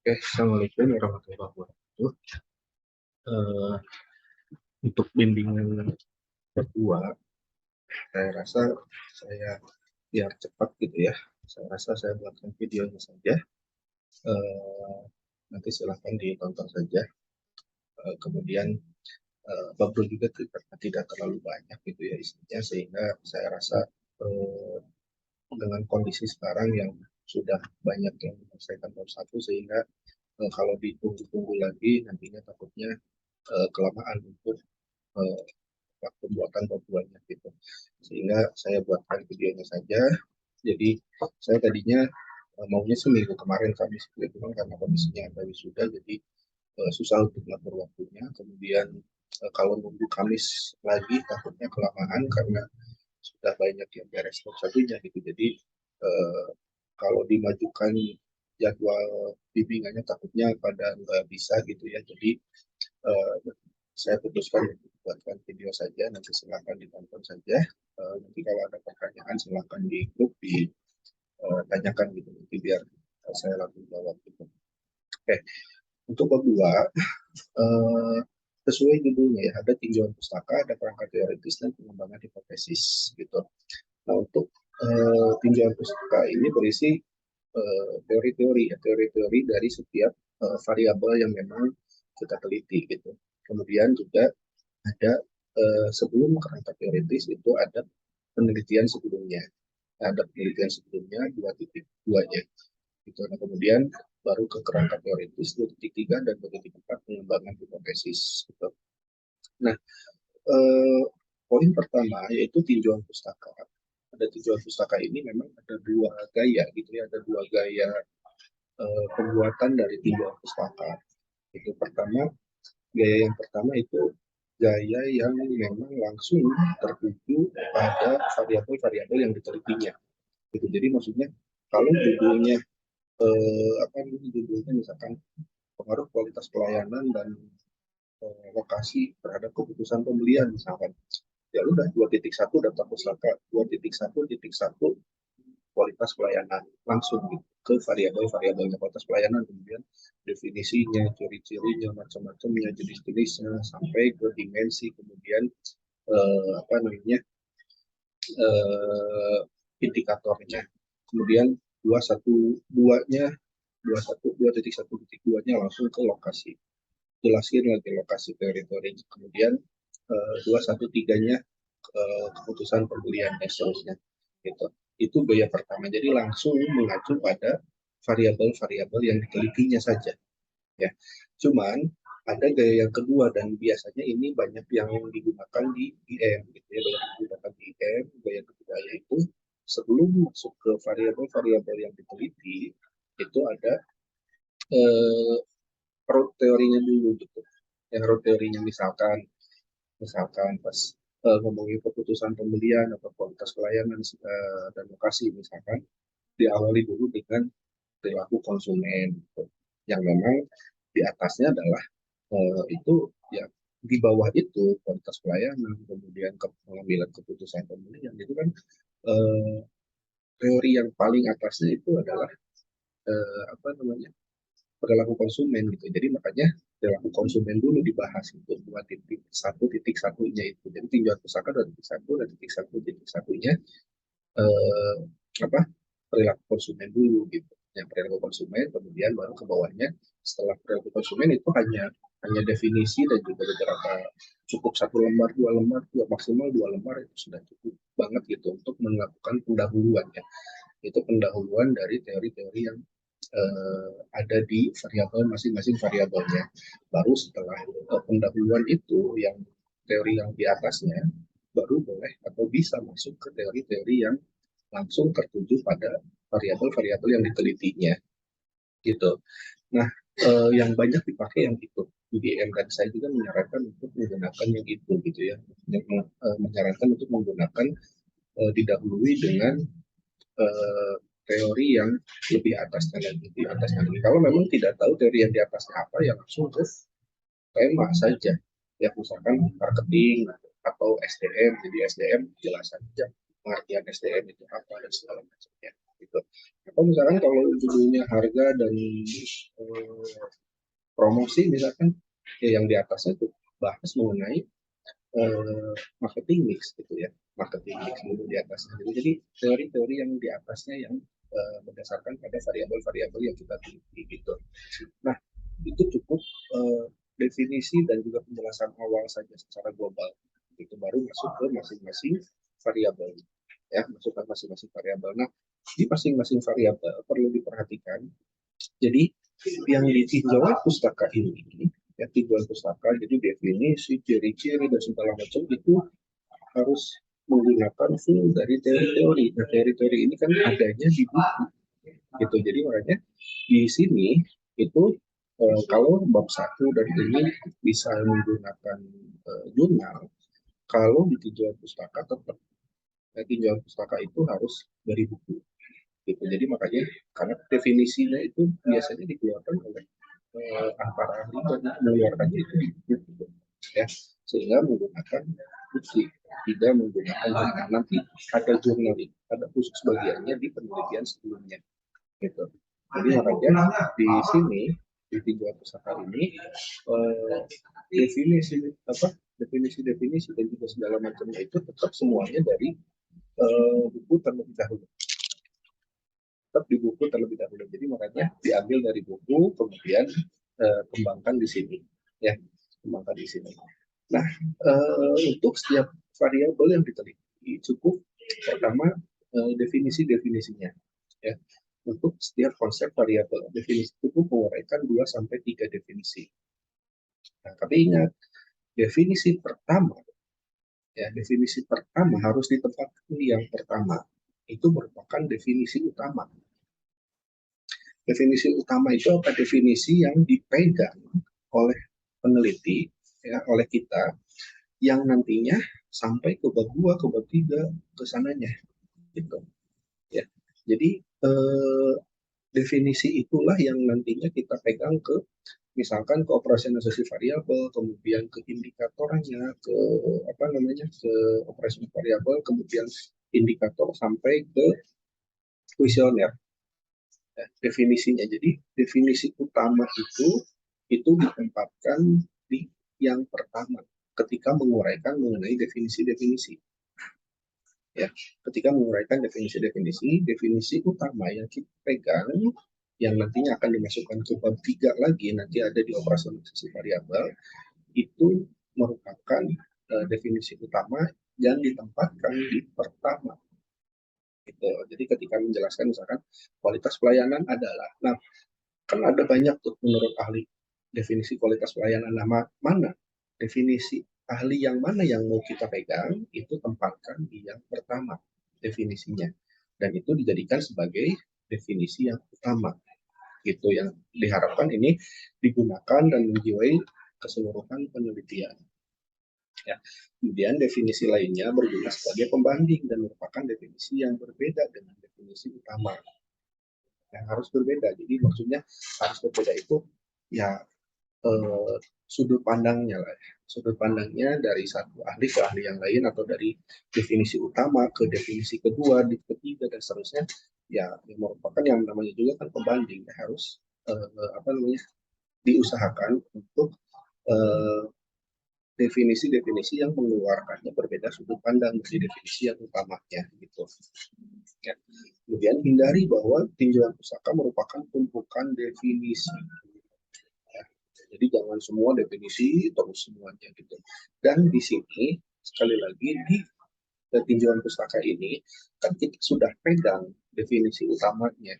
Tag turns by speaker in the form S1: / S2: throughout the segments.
S1: Assalamualaikum warahmatullahi wabarakatuh. Eh, untuk bimbingan kedua, saya rasa saya biar cepat gitu ya. Saya rasa saya buatkan videonya saja. Nanti silahkan ditonton saja. Kemudian bubble juga tidak terlalu banyak gitu ya isinya, sehingga saya rasa dengan kondisi sekarang yang sudah banyak yang menyelesaikan bab satu, sehingga kalau ditunggu-tunggu lagi nantinya takutnya kelamaan untuk pembuatan bab 2-nya gitu. Sehingga saya buatkan videonya saja. Jadi saya tadinya maunya seminggu kemarin Kamis, cuman karena kondisinya ada wisuda jadi susah untuk mengatur waktunya. Kemudian kalau nunggu Kamis lagi takutnya kelamaan karena sudah banyak yang beres bab satunya gitu. Jadi kalau dimajukan jadwal bimbingannya takutnya pada nggak bisa gitu ya. Jadi saya putuskan untuk buatkan video saja, nanti silahkan ditonton saja. Nanti kalau ada pertanyaan silahkan di grup ditanyakan gitu, nanti biar saya langsung jawab gitu. Oke, untuk bab 2, sesuai judulnya ya, ada tinjauan pustaka, ada perangkat teoritis dan pengembangan hipotesis gitu. Nah, untuk tinjauan pustaka ini berisi teori-teori dari setiap variabel yang memang kita teliti gitu. Kemudian juga ada sebelum kerangka teoritis itu ada penelitian sebelumnya. Ada penelitian sebelumnya 2.2-nya. Gitu. Nah, kemudian baru ke kerangka teoritis 2.3 dan 2.4 pengembangan hipotesis. Gitu. Nah, poin pertama yaitu tinjauan pustaka. Ada tinjauan pustaka ini memang ada dua gaya gitu ya, ada dua gaya pembuatan dari tinjauan pustaka. Itu pertama, gaya yang pertama itu gaya yang memang langsung tertuju pada variabel-variabel yang ditelitinya. Gitu. Jadi maksudnya kalau judulnya judulnya misalkan pengaruh kualitas pelayanan dan lokasi terhadap keputusan pembelian misalkan, ya udah 2.1 daftar pustaka, 2.1.1 kualitas pelayanan langsung gitu, ke variabel-variabelnya kualitas pelayanan, kemudian definisinya, ciri-cirinya, macam-macamnya, jenis-jenisnya, sampai ke dimensi, kemudian indikatornya, kemudian 2.1.2-nya 2.1.2.nya langsung ke lokasi, jelasin lagi lokasi teritorinya, kemudian 2.1.3-nya keputusan pembelian dan seterusnya gitu. Itu gaya pertama, jadi langsung mengacu pada variabel-variabel yang ditelitinya saja ya. Cuman ada gaya yang kedua dan biasanya ini banyak yang digunakan di IM gitu ya, banyak digunakan di IM. Gaya kedua yaitu sebelum masuk ke variabel-variabel yang diteliti itu ada root teorinya dulu gitu. Yang root teorinya misalkan pas ngomongin keputusan pembelian atau kualitas pelayanan dan lokasi misalkan, diawali dulu dengan perilaku konsumen gitu. Yang memang di atasnya adalah itu ya, di bawah itu kualitas pelayanan, kemudian pengambilan keputusan pembelian itu kan teori yang paling atasnya itu adalah perilaku konsumen gitu. Jadi makanya perilaku konsumen dulu dibahas itu 2.1.1-nya itu. Jadi tinjauan pustaka 2.1 dan 1.1-nya perilaku konsumen dulu gitu. Yang perilaku konsumen, kemudian baru ke bawahnya setelah perilaku konsumen itu hanya definisi dan juga beberapa, cukup 1 lembar, 2 lembar, maksimal 2 lembar itu sudah cukup banget gitu untuk melakukan pendahuluan ya. Itu pendahuluan dari teori-teori yang ada di variabel masing-masing variabelnya. Baru setelah pendahuluan itu yang teori yang di atasnya baru boleh atau bisa masuk ke teori-teori yang langsung tertuju pada variabel-variabel yang ditelitinya gitu. Nah, yang banyak dipakai yang itu UDM, dan saya juga menyarankan untuk menggunakan yang itu gitu ya, menyarankan untuk menggunakan didahului dengan teori yang lebih atasnya lagi, Kalau memang tidak tahu teori yang di atasnya apa, ya langsung ke tema saja ya, misalkan marketing atau SDM. Jadi SDM jelas saja pengertian SDM itu apa dan segala macamnya. gitu. Atau misalkan kalau judulnya harga dan promosi misalkan, ya yang di atasnya tuh bahas mengenai marketing mix gitu ya, marketing mix dulu di atasnya. Jadi teori-teori yang di atasnya yang berdasarkan pada variabel-variabel yang kita teliti gitu. Nah, itu cukup definisi dan juga penjelasan awal saja secara global. Itu baru masuk ke masing-masing variabel, ya, masukkan masing-masing variabel. Nah, di masing-masing variabel perlu diperhatikan. Jadi yang ditinjau pustaka ini, ya, tinjauan pustaka, jadi definisi, ciri-ciri dan segala macam itu harus menggunakan full dari teori-teori. Nah, teori-teori ini kan adanya di buku, gitu. Jadi makanya di sini itu kalau bab 1 dan ini bisa menggunakan jurnal, kalau di tinjauan pustaka tetap tinjauan pustaka itu harus dari buku. Gitu. Jadi makanya karena definisinya itu biasanya dikeluarkan oleh para ahli dan mengeluarkannya itu di buku, ya, sehingga menggunakan bukti, tidak menggunakan jurnal. Nanti ada jurnal, ada khusus bagiannya di penelitian sebelumnya, gitu. Jadi makanya di sini di tinjauan pustaka ini definisi definisi dan juga segala macamnya itu tetap semuanya dari buku terlebih dahulu. Tetap di buku terlebih dahulu. Jadi makanya diambil dari buku, kemudian kembangkan di sini, ya, kembangkan di sini. Nah, untuk setiap variabel yang diteliti cukup pertama definisi-definisinya, ya. Untuk setiap konsep variabel definisi cukup menguraikan 2 sampai 3 definisi. Nah, tapi ingat definisi pertama, ya, definisi pertama harus ditempatkan yang pertama. Itu merupakan definisi utama. Definisi utama itu apa? Definisi yang dipegang oleh peneliti, ya, oleh kita, yang nantinya sampai ke bab 2, ke bab 3, ke sananya, gitu. Ya. Jadi definisi itulah yang nantinya kita pegang ke, misalkan ke operasionalisasi variabel, kemudian ke indikatornya, ke apa namanya, ke operasi variabel, kemudian indikator sampai ke kuesioner. Ya, definisinya. Jadi definisi utama itu ditempatkan di yang pertama ketika menguraikan mengenai definisi-definisi. Ya, ketika menguraikan definisi-definisi, definisi utama yang kita pegang yang nantinya akan dimasukkan ke bab 3 lagi, nanti ada di operasionalisasi variabel, itu merupakan definisi utama yang ditempatkan di pertama. Gitu. Jadi ketika menjelaskan misalkan kualitas pelayanan adalah, nah kan ada banyak tuh menurut ahli definisi kualitas pelayanan. Nah, mana definisi ahli yang mana yang mau kita pegang, itu tempatkan di yang pertama definisinya, dan itu dijadikan sebagai definisi yang utama, gitu, yang diharapkan ini digunakan dan menjiwai keseluruhan penelitian. Ya. Kemudian definisi lainnya berguna sebagai pembanding dan merupakan definisi yang berbeda dengan definisi utama. Yang harus berbeda. Jadi maksudnya harus berbeda itu ya sudut pandangnya lah. Sudut pandangnya dari satu ahli ke ahli yang lain, atau dari definisi utama ke definisi kedua, di ketiga dan seterusnya. Ya, merupakan yang namanya juga kan pembanding. Harus apa namanya, diusahakan untuk definisi-definisi yang mengeluarkannya berbeda sudut pandang dari definisi yang utamanya, gitu. Ya. Kemudian hindari bahwa tinjauan pustaka merupakan tumpukan definisi. Ya. Jadi jangan semua definisi terus semuanya, gitu. Dan di sini sekali lagi di tinjauan pustaka ini kan kita sudah pegang definisi utamanya.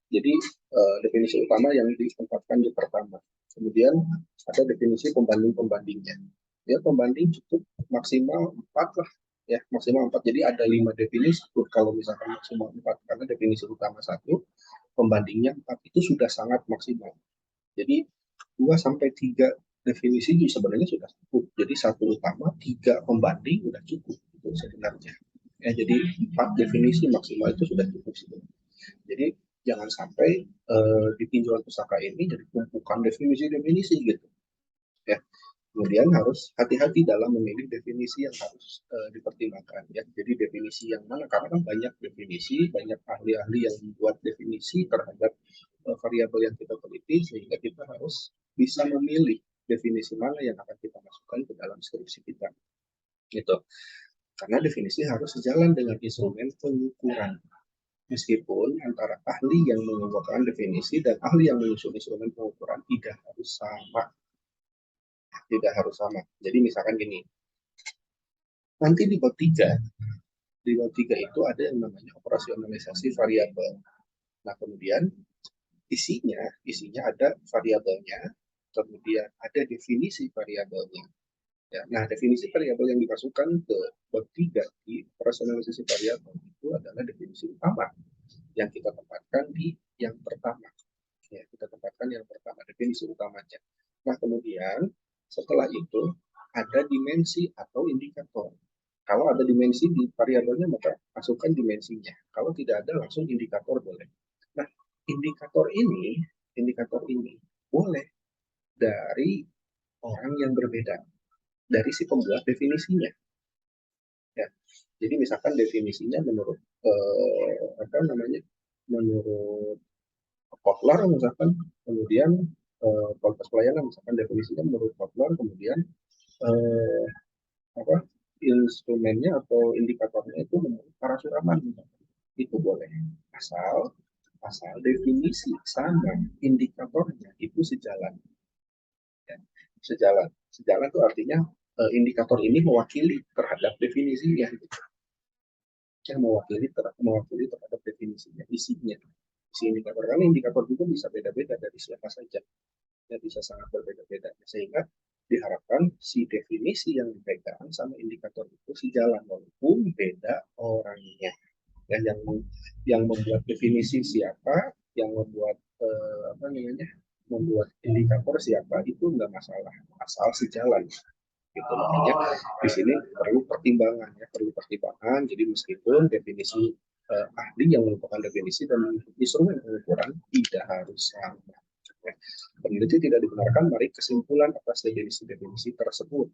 S1: Jadi definisi utama yang ditempatkan di pertama. Kemudian ada definisi pembanding-pembandingnya. Ya, pembanding cukup maksimal 4 lah. Ya, maksimal 4. Jadi ada 5 definisi kalau misalkan maksimal 4. Karena definisi utama 1, pembandingnya 4. Itu sudah sangat maksimal. Jadi 2 sampai 3 definisi itu sebenarnya sudah cukup. Jadi 1 utama, 3 pembanding sudah cukup itu sebenarnya. Ya, jadi 4 definisi maksimal itu sudah cukup sebenarnya. Jadi jangan sampai di tinjauan pustaka ini jadi tumpukan definisi-definisi, gitu. Ya. Kemudian harus hati-hati dalam memilih definisi yang harus dipertimbangkan ya. Jadi definisi yang mana, karena kan banyak definisi, banyak ahli-ahli yang membuat definisi terhadap variabel yang kita teliti, sehingga kita harus bisa memilih definisi mana yang akan kita masukkan ke dalam skripsi kita. Gitu. Karena definisi harus sejalan dengan instrumen pengukuran. Meskipun antara ahli yang mengemukakan definisi dan ahli yang menyusun instrumen pengukuran tidak harus sama. Tidak harus sama. Jadi misalkan gini, nanti di bab 3, itu ada yang namanya operasionalisasi variabel. Nah, kemudian isinya ada variabelnya, kemudian ada definisi variabelnya. Ya, nah, definisi variabel yang dimasukkan ke bab 3 di operasionalisasi variabel itu adalah definisi utama yang kita tempatkan di yang pertama. Ya, kita tempatkan yang pertama, definisi utamanya. Nah, kemudian setelah itu ada dimensi atau indikator. Kalau ada dimensi di variabelnya, maka masukkan dimensinya. Kalau tidak ada, langsung indikator boleh. Nah, indikator ini boleh dari orang yang berbeda, dari si pembuat definisinya. Ya. Jadi misalkan definisinya menurut menurut Kotler misalkan, kemudian kualitas pelayanan misalkan definisinya menurut Kotler, kemudian eh, apa instrumennya atau indikatornya itu menurut Parasuraman, itu boleh, asal asal definisi sama indikatornya itu sejalan. Ya. Sejalan itu artinya indikator ini mewakili terhadap definisinya, yang mewakili terhadap definisinya, isinya, isi indikator. Karena indikator itu bisa beda-beda dari siapa saja, ya bisa sangat berbeda-beda, sehingga diharapkan si definisi yang dipegang sama indikator itu sejalan walaupun beda orangnya. Ya, yang membuat definisi siapa, yang membuat membuat indikator siapa, itu nggak masalah, asal sejalan. Gitu, makanya di sini perlu pertimbangan. Jadi meskipun definisi ahli yang merupakan definisi dan instrumen pengukuran tidak harus sama. Peneliti tidak dibenarkan menarik kesimpulan atas definisi-definisi tersebut.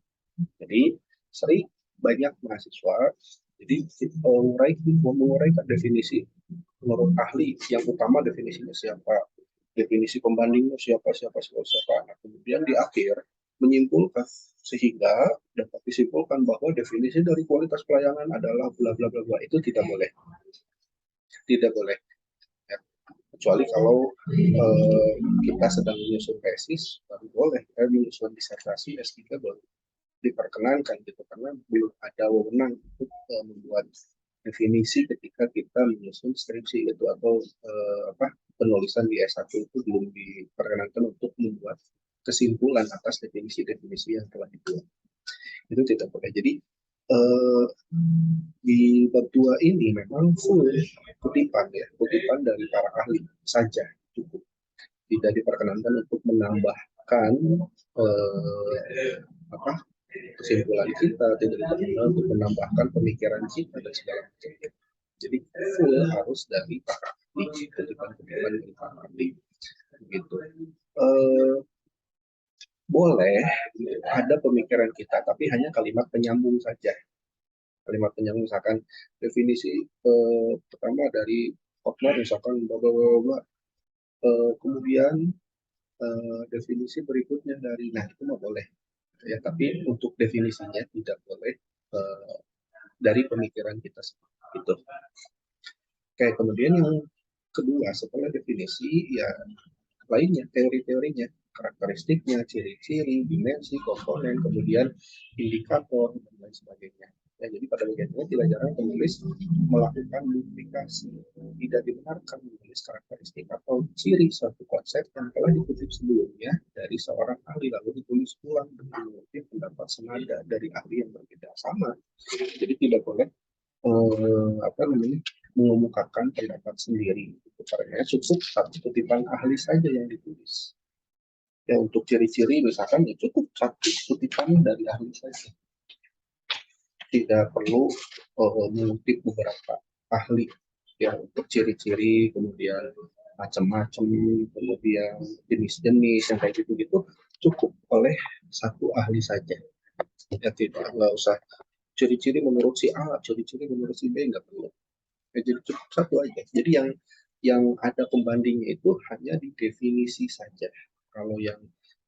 S1: Jadi sering banyak mahasiswa jadi menguraikan definisi menurut ahli yang utama, definisinya siapa, definisi pembandingnya siapa. Nah, kemudian di akhir menyimpulkan, sehingga dapat disimpulkan bahwa definisi dari kualitas pelayanan adalah bla bla bla bla. Itu tidak boleh ya. Kecuali kalau kita sedang menyusun tesis, baru boleh. Menyusun disertasi S3 baru diperkenankan gitu, karena belum ada wewenang untuk membuat definisi ketika kita menyusun skripsi itu, atau penulisan di S1 itu belum diperkenankan untuk membuat kesimpulan atas definisi-definisi yang telah dibuat. Itu tidak boleh. Jadi di bab 2 ini memang full kutipan dari para ahli saja cukup. Tidak diperkenankan untuk menambahkan kesimpulan kita, tidak diperkenankan untuk menambahkan pemikiran kita dan segala macam. Jadi full harus dari para ahli, kutipan-kutipan dari para ahli. Begitu. Boleh ada pemikiran kita, tapi hanya kalimat penyambung saja. Kalimat penyambung, misalkan definisi pertama dari Kotler misalkan bahwa kemudian definisi berikutnya dari, nah itu mah boleh ya, tapi untuk definisinya tidak boleh dari pemikiran kita itu. Oke, kemudian yang kedua setelah definisi ya lainnya, teori-teorinya, karakteristiknya, ciri-ciri, dimensi, komponen, kemudian indikator dan lain sebagainya. Ya, jadi pada bagian ini tidak jarang penulis melakukan duplikasi. Tidak dibenarkan menulis karakteristik atau ciri suatu konsep yang telah dikutip sebelumnya dari seorang ahli lalu ditulis ulang dengan mengutip pendapat senada dari ahli yang berbeda. Sama. Jadi tidak boleh mengemukakan pendapat sendiri. Karena cukup satu kutipan ahli saja yang ditulis. Ya, untuk ciri-ciri misalkan ya cukup satu kutipan dari ahli saja. Tidak perlu mengutip beberapa ahli ya untuk ciri-ciri, kemudian macam-macam, kemudian jenis-jenis yang kayak gitu-gitu, cukup oleh satu ahli saja. Ya tidak, nggak usah ciri-ciri menurut si A, ciri-ciri menurut si B, nggak perlu. Ya, jadi cukup satu aja. Jadi yang ada pembandingnya itu hanya di definisi saja. Kalau yang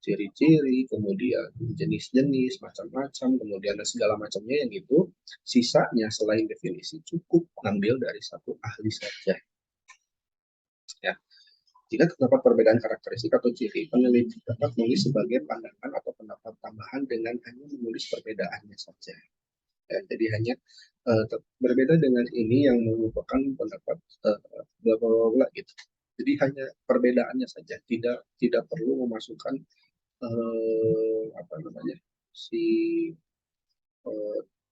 S1: ciri-ciri, kemudian jenis-jenis, macam-macam, kemudian dan segala macamnya yang itu, sisanya selain definisi cukup ambil dari satu ahli saja. Ya. Jika terdapat perbedaan karakteristik atau ciri, peneliti dapat menulis sebagai pandangan atau pendapat tambahan dengan hanya menulis perbedaannya saja. Ya, jadi hanya berbeda dengan ini yang merupakan pendapat bla bla bla gitu. Jadi hanya perbedaannya saja, tidak perlu memasukkan apa namanya si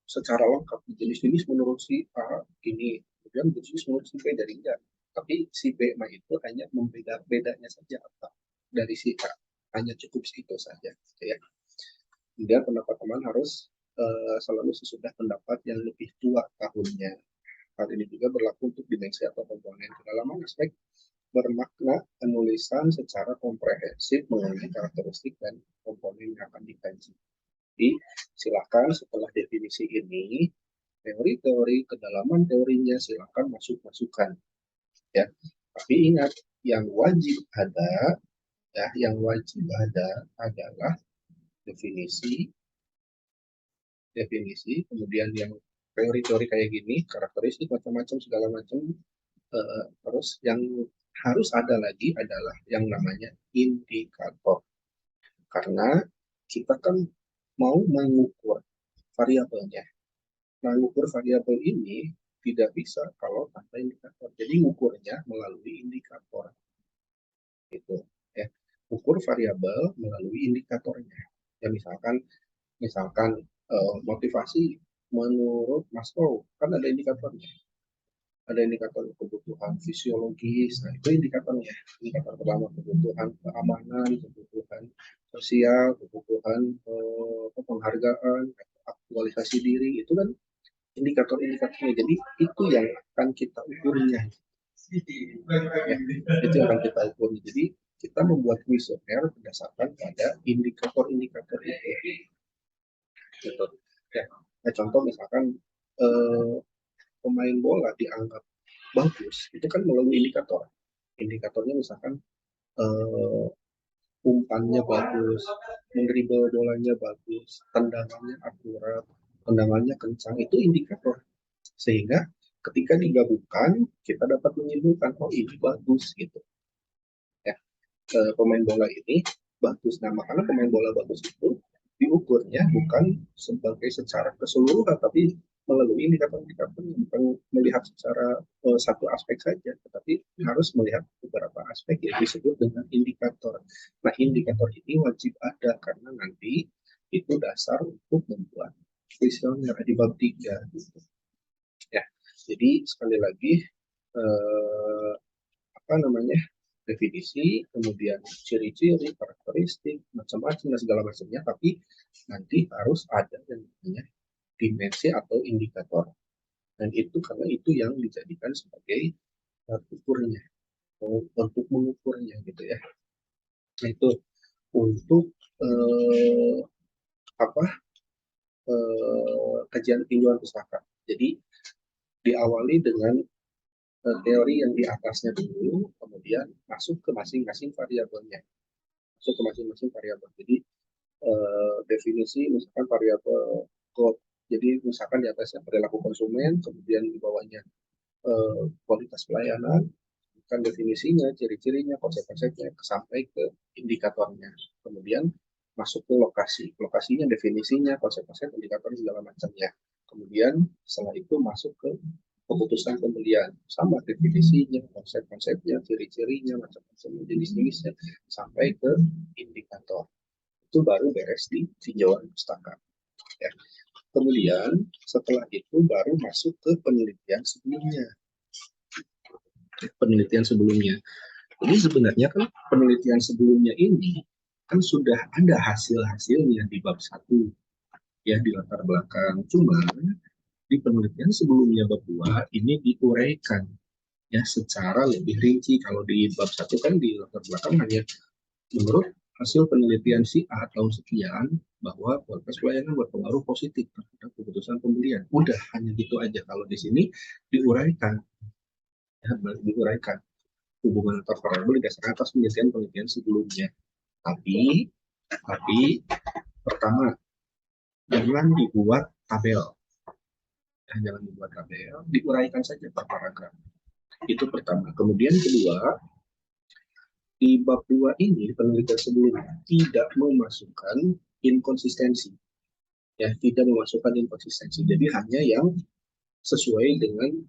S1: secara lengkap jenis-jenis menurut si A ini, kemudian jenis menurut si B dari enggak. Tapi si B mah itu hanya membeda-bedanya saja apa dari si A, hanya cukup itu saja. Ya. Kemudian pendapat teman harus selalu sesudah pendapat yang lebih tua tahunnya. Hal ini juga berlaku untuk dimensi atau komponen kedalaman aspek bermakna penulisan secara komprehensif mengenai karakteristik dan komponen yang akan dikaji. Jadi silakan setelah definisi ini, teori-teori kedalaman teorinya silakan masuk-masukkan. Ya, tapi ingat yang wajib ada, ya, yang wajib ada adalah definisi, kemudian yang teori-teori kayak gini, karakteristik macam-macam segala macam, terus yang harus ada lagi adalah yang namanya indikator. Karena kita kan mau mengukur variabelnya. Nah, mengukur variabel ini tidak bisa kalau tanpa indikator. Jadi mengukurnya melalui indikator. Gitu. Ya. Ukur variabel melalui indikatornya. Ya misalkan motivasi menurut Maslow kan ada indikatornya. Ada indikator kebutuhan fisiologis, nah itu indikatornya. Indikator pertama kebutuhan keamanan, kebutuhan sosial, kebutuhan penghargaan, aktualisasi diri, itu kan indikator-indikatornya. Jadi itu yang akan kita ukurnya. Ya, itu yang akan kita ukur. Jadi kita membuat kuesioner berdasarkan pada indikator-indikator itu. Gitu. Ya, contoh misalkan pemain bola dianggap bagus, itu kan melalui indikator. Indikatornya misalkan umpannya bagus, mendribble bolanya bagus, tendangannya akurat, tendangannya kencang, itu indikator. Sehingga ketika digabungkan, kita dapat menyimpulkan, oh ini bagus gitu. Ya, pemain bola ini bagus. Nah, makanya pemain bola bagus itu diukurnya bukan sebagai secara keseluruhan, tapi melalui indikator-indikator, bukan melihat secara satu aspek saja, tetapi harus melihat beberapa aspek yang disebut dengan indikator. Nah, indikator ini wajib ada karena nanti itu dasar untuk membuat kuesioner di bab 3. Gitu. Ya, jadi sekali lagi apa namanya definisi, kemudian ciri-ciri, karakteristik, macam-macam dan segala macamnya, tapi nanti harus ada yang namanya dimensi atau indikator. Dan itu karena itu yang dijadikan sebagai ukurnya, untuk mengukurnya gitu ya. Nah, itu untuk apa kajian tinjauan pustaka. Jadi diawali dengan teori yang di atasnya dulu, kemudian masuk ke masing-masing variabelnya. Masuk ke masing-masing variabel. Jadi definisi misalkan variabel code. Jadi misalkan di atasnya perilaku konsumen, kemudian di bawahnya kualitas pelayanan, kan definisinya, ciri-cirinya, konsep-konsepnya, sampai ke indikatornya. Kemudian masuk ke lokasi. Lokasinya, definisinya, konsep-konsep, indikator, segala macamnya. Kemudian setelah itu masuk ke keputusan pembelian. Sama definisinya, konsep-konsepnya, ciri-cirinya, macam-macam jenis-jenisnya, sampai ke indikator. Itu baru beres di tinjauan pustaka. Ya. Kemudian setelah itu baru masuk ke penelitian sebelumnya. Jadi sebenarnya kan penelitian sebelumnya ini kan sudah ada hasil-hasilnya di bab 1 ya, di latar belakang. Cuma di penelitian sebelumnya bab 2 ini diuraikan ya secara lebih rinci. Kalau di bab 1 kan di latar belakang hanya menurut hasil penelitian si A tahun sekian bahwa kualitas pelayanan berpengaruh positif terhadap keputusan pembelian. Udah hanya gitu aja. Kalau di sini diuraikan, ya, diuraikan hubungan antar variabel didasarkan atas penelitian sebelumnya. Tapi pertama, jangan dibuat tabel. Ya, jangan dibuat tabel, diuraikan saja per paragraf. Itu pertama. Kemudian kedua, di bab 2 ini penelitian sebelumnya tidak memasukkan inkonsistensi. Ya, tidak memasukkan inkonsistensi. Jadi hanya yang sesuai dengan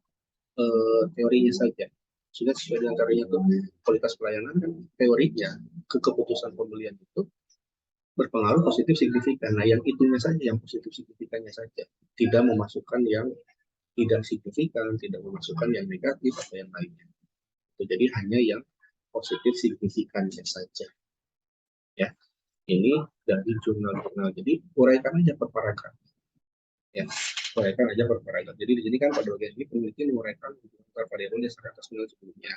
S1: teorinya saja. Sudah sesuai dengan teorinya itu kualitas pelayanan kan teorinya ke keputusan pembelian itu berpengaruh positif signifikan. Nah, yang itunya saja, yang positif signifikannya saja. Tidak memasukkan yang tidak signifikan, tidak memasukkan yang negatif atau yang lainnya. Jadi hanya yang positif signifikannya saja. Ya, ini dari jurnal-jurnal. Jadi uraikan aja per paragraf. Ya, uraikan aja per paragraf. Jadi di sini kan pada bagian ini peneliti menguraikan per variabel dasar atas nilai sebelumnya.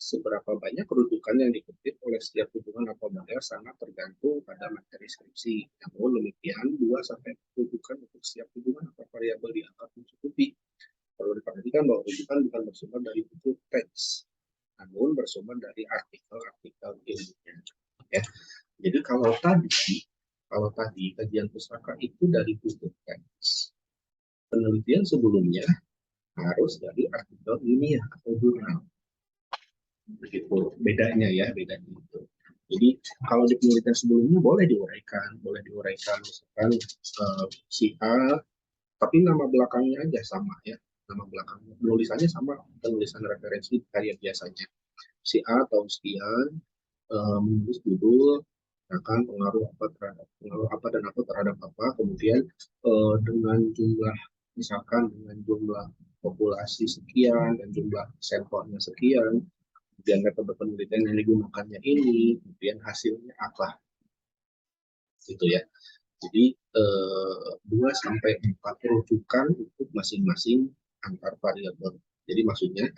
S1: Seberapa banyak kerujukan yang dikutip oleh setiap hubungan atau model sangat tergantung pada materi skripsi. Namun demikian, 2-4 rujukan untuk setiap hubungan atau variabel dianggap mencukupi. Perlu diperhatikan bahwa rujukan bukan bersumber dari buku teks, namun bersumber dari artikel-artikel ilmiah. Ya. Jadi kalau tadi kajian pustaka itu dari buku teks, penelitian sebelumnya harus dari artikel ilmiah atau jurnal. Begitu bedanya itu. Jadi kalau di penelitian sebelumnya boleh diuraikan misalkan si A, tapi nama belakangnya aja sama ya, nama belakangnya penulisannya sama penulisan referensi karya biasanya. Si A tahun sekian menulis judul akan pengaruh apa dan apa terhadap apa, kemudian dengan jumlah misalkan dengan jumlah populasi sekian dan jumlah sampelnya sekian, kemudian metode penelitian yang digunakannya ini, kemudian hasilnya apa, gitu ya. Jadi 2-4 rujukan untuk masing-masing antar variabel. Jadi maksudnya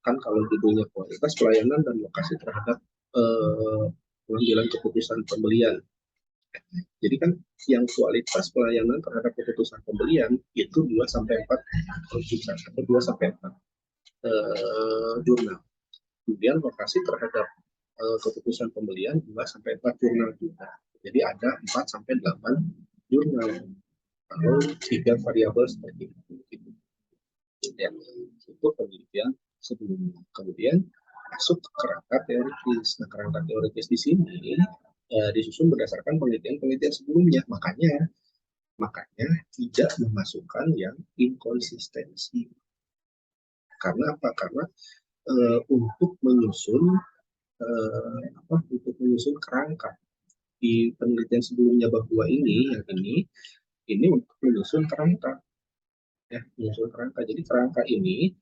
S1: kan kalau judulnya kualitas pelayanan dan lokasi terhadap pengambilan keputusan pembelian. Jadi kan yang kualitas pelayanan terhadap keputusan pembelian itu 2-4 rujukan atau 2-4 jurnal. Kemudian lokasi terhadap keputusan pembelian 2-4 jurnal juga. Jadi ada 4-8 jurnal kalau 3 variabel seperti itu. Ya, itu penelitian sebelumnya. Kemudian masuk ke kerangka teoritis. Nah, kerangka teoritis di sini disusun berdasarkan penelitian sebelumnya. Makanya tidak memasukkan yang inkonsistensi. Karena apa? Karena untuk menyusun kerangka di penelitian sebelumnya bab 2 ini, yang ini untuk menyusun kerangka. Ya, menyusun kerangka. Jadi kerangka ini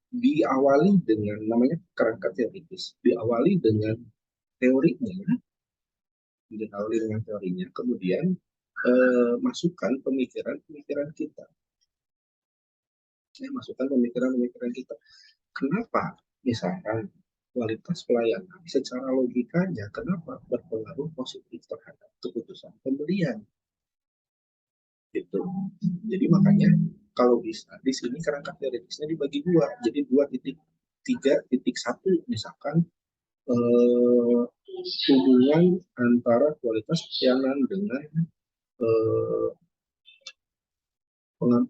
S1: diawali dengan namanya kerangka teoritis. Diawali dengan teorinya, kemudian masukkan pemikiran kita. Masukkan pemikiran kita. Kenapa? Misalkan kualitas pelayanan secara logikanya kenapa berpengaruh positif terhadap keputusan pembelian. Gitu. Jadi makanya kalau bisa di sini kerangka teoritisnya dibagi 2. Jadi 2.3.1 misalkan hubungan antara kualitas pelayanan dengan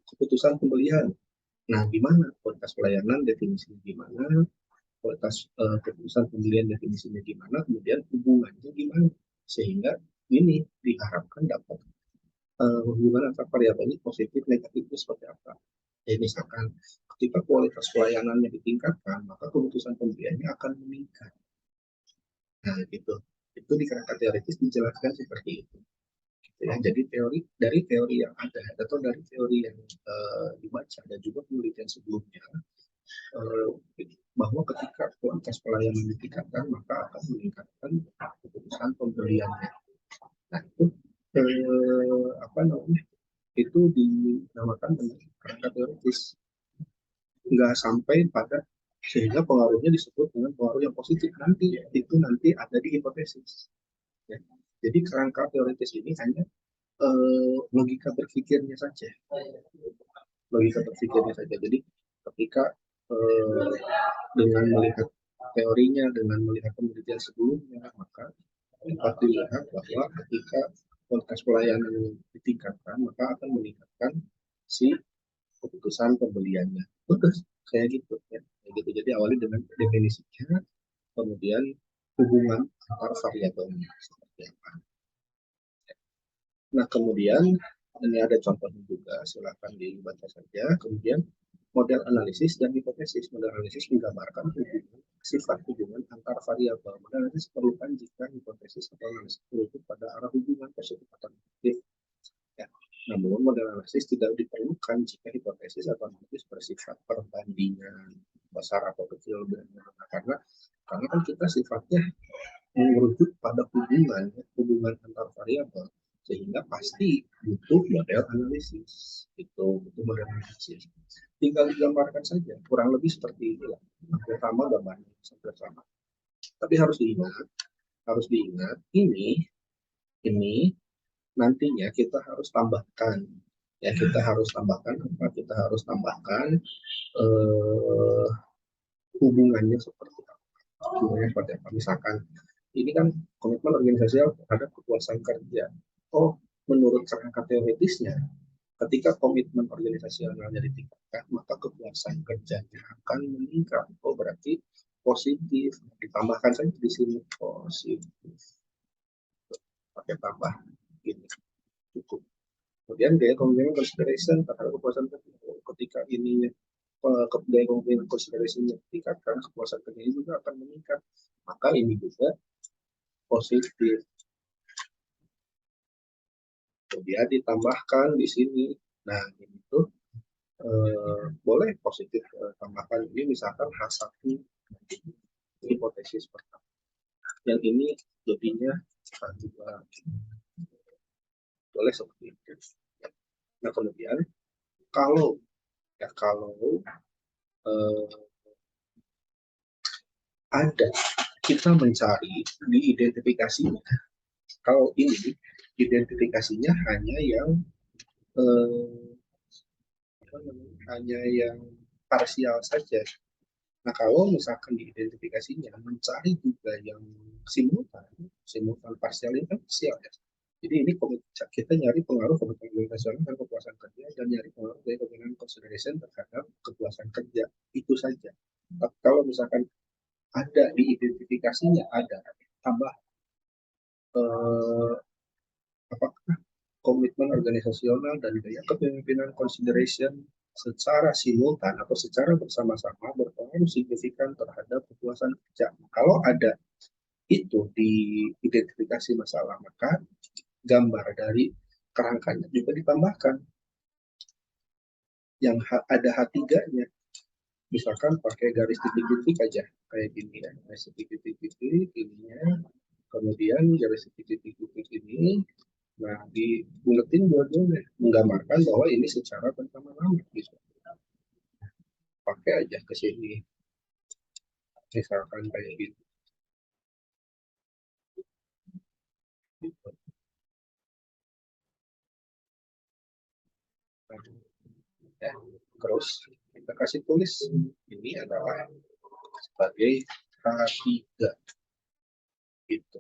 S1: keputusan pembelian. Nah, gimana kualitas pelayanan definisinya gimana? Kualitas keputusan pembelian definisinya gimana? Kemudian hubungannya gimana? Sehingga ini diharapkan dapat hubungan antar variabel ini positif negatifnya seperti apa. Ya, misalkan ketika kualitas pelayanannya ditingkatkan, maka keputusan pembeliannya akan meningkat. Nah, gitu. Itu di kerangka teoritis dijelaskan seperti itu. Ya, jadi dari teori yang ada atau dari teori yang dibaca dan juga penelitian sebelumnya, bahwa ketika kualitas pelayanan ditingkatkan, maka akan meningkatkan keputusan pembeliannya. Nah, itu itu dinamakan kerangka teoritis. Nggak sampai pada sehingga pengaruhnya disebut dengan pengaruh yang positif, nanti ada di hipotesis. Ya. Jadi kerangka teoritis ini hanya logika berpikirnya saja, logika berpikirnya saja. Jadi ketika eh, dengan melihat teorinya, dengan melihat penelitian sebelumnya, maka dapat dilihat bahwa ketika kualitas pelayanan ditingkatkan, maka akan meningkatkan si keputusan pembeliannya. Terus kayak gitu ya. Kayak gitu. Jadi awali dengan definisinya, kemudian hubungan antar variabelnya seperti apa. Nah, kemudian ini ada contohnya juga, silakan dibaca saja. Kemudian model analisis dan hipotesis. Model analisis menggambarkan hubungan, sifat hubungan antar variabel. Model analisis diperlukan jika hipotesis atau analisis merujuk pada arah hubungan positif atau negatif. Ya. Namun, model analisis tidak diperlukan jika hipotesis atau analisis bersifat perbandingan besar atau kecil. Karena kan kita sifatnya merujuk pada hubungan antar variabel, sehingga pasti butuh model analisis. Itu butuh model analisis. Tinggal digambarkan saja, kurang lebih seperti inilah. Pertama gambarnya sama. Tapi harus diingat ini nantinya kita harus tambahkan, ya kita harus tambahkan apa? Kita harus tambahkan eh, hubungannya seperti apa? Hubungannya seperti apa? Misalkan ini kan komitmen organisasi terhadap kepuasan kerja. Oh, menurut kerangka teoritisnya, ketika komitmen organisasionalnya ditingkatkan, maka kepuasan kerjanya akan meningkat. Oh, berarti positif. Ditambahkan saja di sini positif. Pakai tambah ini cukup. Kemudian gaya kemungkinan consideration terhadap kepuasan kerja. Ketika ini gaya kemungkinan consideration-nya meningkat, karena kepuasan kerja juga akan meningkat. Maka ini juga positif. Kemudian ditambahkan di sini. Nah, ini tuh boleh positif tambahkan ini misalkan H1 hipotesis pertama. Yang ini jadinya juga boleh seperti itu. Nah, kemudian kalau eh, ada kita mencari di identifikasinya, kalau ini identifikasinya hanya yang eh, hanya yang parsial saja. Nah, kalau misalkan di identifikasinya mencari juga yang simultan, simultan parsial ini kan parsial ya. Jadi ini kita nyari pengaruh kebutuhan organisasional dan kepuasan kerja, dan nyari pengaruh dari kebutuhan consideration terhadap kepuasan kerja, itu saja. Tapi kalau misalkan ada di identifikasinya ada tambah apakah komitmen organisasional dan gaya kepemimpinan consideration secara simultan atau secara bersama-sama berpengaruh signifikan terhadap kepuasan kerja. Kalau ada itu di identifikasi masalah, maka gambar dari kerangkanya juga ditambahkan yang ada H3-nya. Misalkan pakai garis titik-titik aja kayak gini ya, garis titik-titik ininya, kemudian garis titik-titik ini. Nah, dibuletin dua-duanya menggambarkan bahwa ini secara bersama-sama bisa pakai aja ke sini, misalkan kayak gitu. Ya. Terus kita kasih tulis ini adalah sebagai H3 gitu.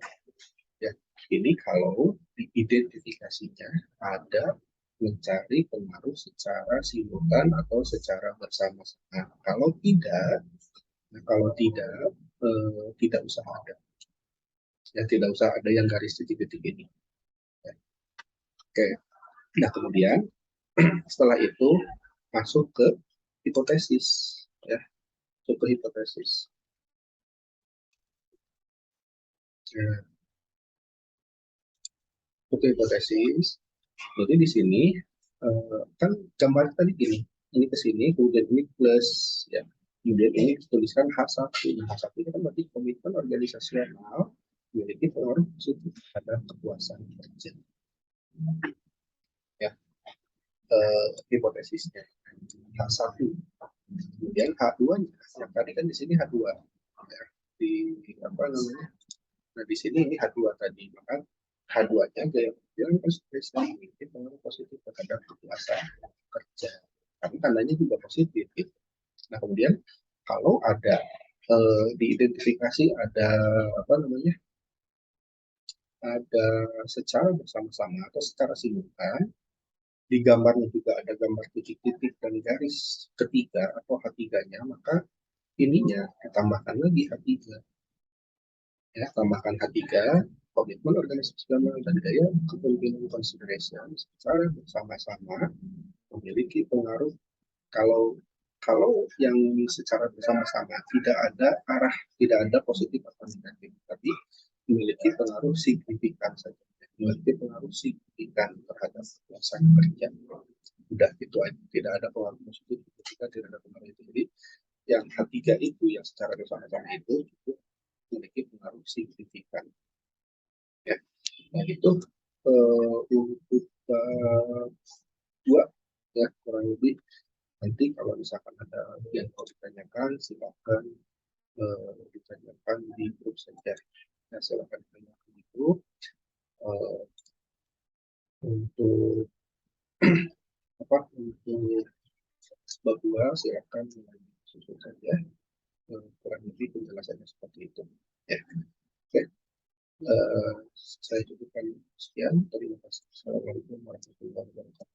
S1: Ya, ini kalau diidentifikasinya ada mencari pengaruh secara simultan atau secara bersama-sama. Kalau tidak usah ada. Ya, tidak usah ada yang garis titik-titik ini. Ya. Oke. Nah, kemudian setelah itu masuk ke hipotesis. Ya, masuk ke hipotesis. Nah, untuk hipotesis, jadi di sini kan gambar tadi gini, ini ke sini, kemudian ini plus, ya. Kemudian ini tuliskan H1. H1 itu kan berarti komitmen organisasional memiliki pengaruh positif pada kepuasan kerja. Ya, hipotesisnya H1. Kemudian H2-nya, yang tadi kan di sini H2. Ya, di apa namanya? Nah, di sini ini H2 tadi, maka H2-nya gaya bilang ekspresi memiliki pengaruh positif terhadap kepuasan kerja. Tapi tandanya juga positif gitu. Nah, kemudian kalau ada diidentifikasi ada apa namanya? Ada secara bersama-sama atau secara simultan, di gambarnya juga ada gambar titik-titik dan garis ketiga atau H3-nya, maka ininya ditambahkan lagi H3. Ya, tambahkan H3, komitmen organisasi dan gaya kepemimpinan consideration secara bersama-sama memiliki pengaruh. Kalau kalau yang secara bersama-sama tidak ada arah, tidak ada positif atau negatif, tapi memiliki pengaruh signifikan saja, memiliki pengaruh signifikan terhadap pelaksanaan kerja. Udah itu aja, tidak ada pengaruh positif ketika tidak ada pengaruh itu. Jadi yang H3 itu yang secara bersama-sama itu cukup memiliki pengaruh signifikan. Ya, nah itu untuk dua ya kurang lebih. Nanti kalau misalkan ada yang mau ditanyakan, silakan ditanyakan di grup saja. Nah, silakan ditanyakan di grup. Untuk apa? Untuk bab 2 silakan susun saja. Kurang lebih penjelasannya seperti itu. Ya, oke. Saya cukupkan sekian. Terima kasih. Assalamualaikum warahmatullahi wabarakatuh.